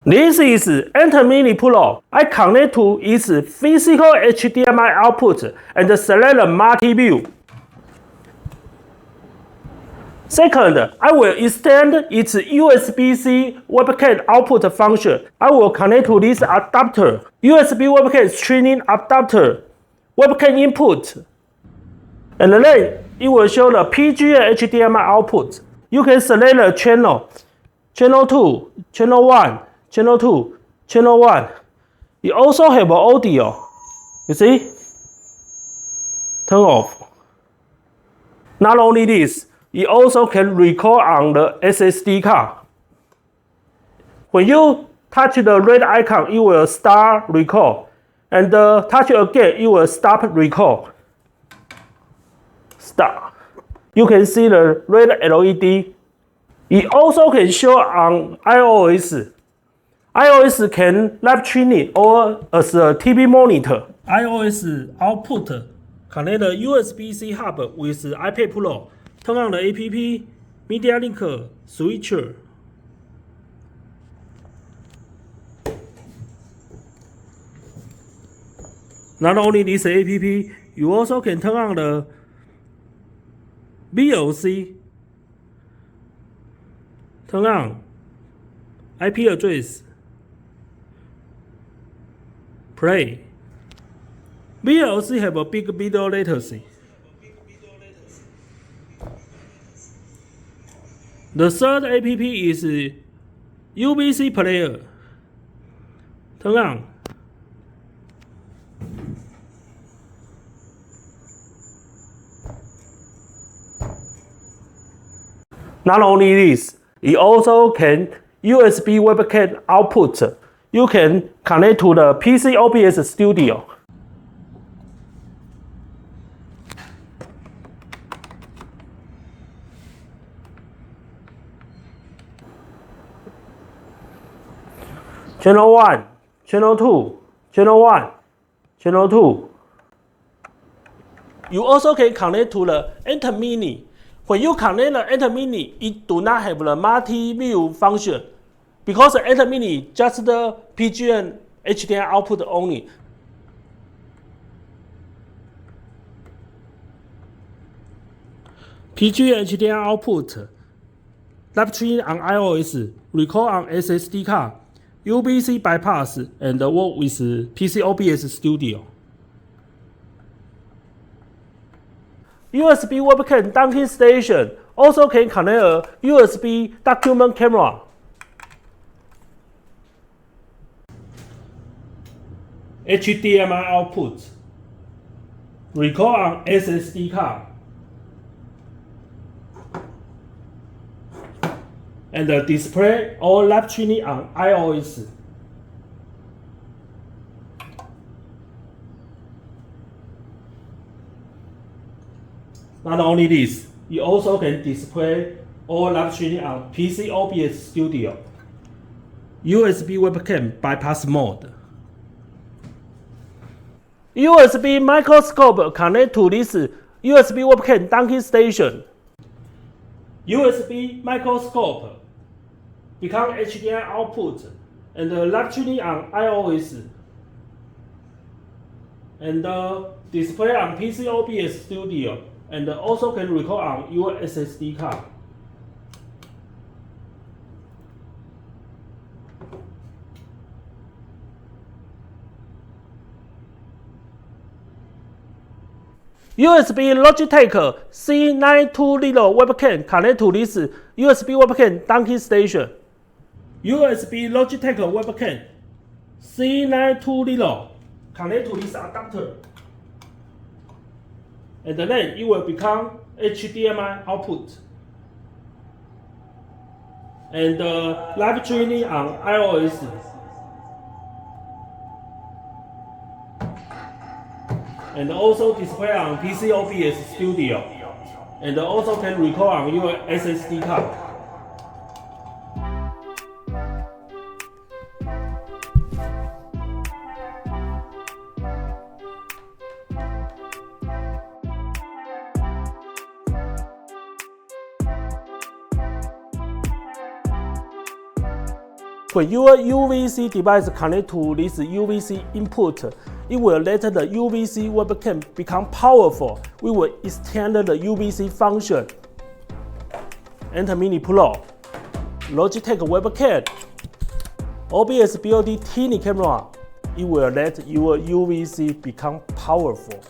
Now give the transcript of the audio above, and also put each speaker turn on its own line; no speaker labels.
This is AntenMini Pro. I connect to its physical HDMI output and select the multi-view. Second, I will extend its USB-C webcam output function. I will connect to this adapter, USB webcam streaming adapter, webcam input, and then it will show the PGA HDMI output. You can select the channel, channel 2, channel 1, channel 2, channel 1. It also have audio. You see? Turn off. Not only this, it also can record on the SSD card. When you touch the red icon, it will start record. And touch again, it will stop record. Stop. You can see the red LED. It also can show on iOS. iOS can live streaming or as a TV monitor. iOS output connect the USB-C hub with iPad Pro. Turn on the app, Media Link switcher. Not only this app, you also can turn on the VLC. Turn on IP address. Play. VLC have a big video latency. The third app is UVC Player. Turn on. Not only this, it also can USB webcam output. You can connect to the PC OBS Studio. Channel 1, Channel 2, Channel 1, Channel 2. You also can connect to the AntenMini. When you connect the AntenMini, it do not have the multi-view function because the AntenMini just the PGA HDMI output only. PGA HDMI output, live stream on iOS, record on SSD card, UVC bypass, and work with PC OBS Studio. USB webcam docking station also can connect a USB document camera. HDMI output, record on SSD card, and display or live streaming on iOS. Not only this, you also can display or live streaming on PC OBS Studio. USB webcam bypass mode. USB microscope connect to this USB webcam docking station. USB microscope become HDMI output and live streaming on iOS and display on PC OBS Studio and also can record on your SSD card. USB Logitech C920 webcam connect to this USB webcam docking station. USB Logitech webcam C920 connect to this adapter. And then it will become HDMI output. And live streaming on iOS. And also display on PC OBS Studio. And also can record on your SSD card. When your UVC device connect to this UVC input, it will let the UVC webcam become powerful. We will extend the UVC function. Enter Mini Pro, Logitech webcam, OBS BOD Tiny camera. It will let your UVC become powerful.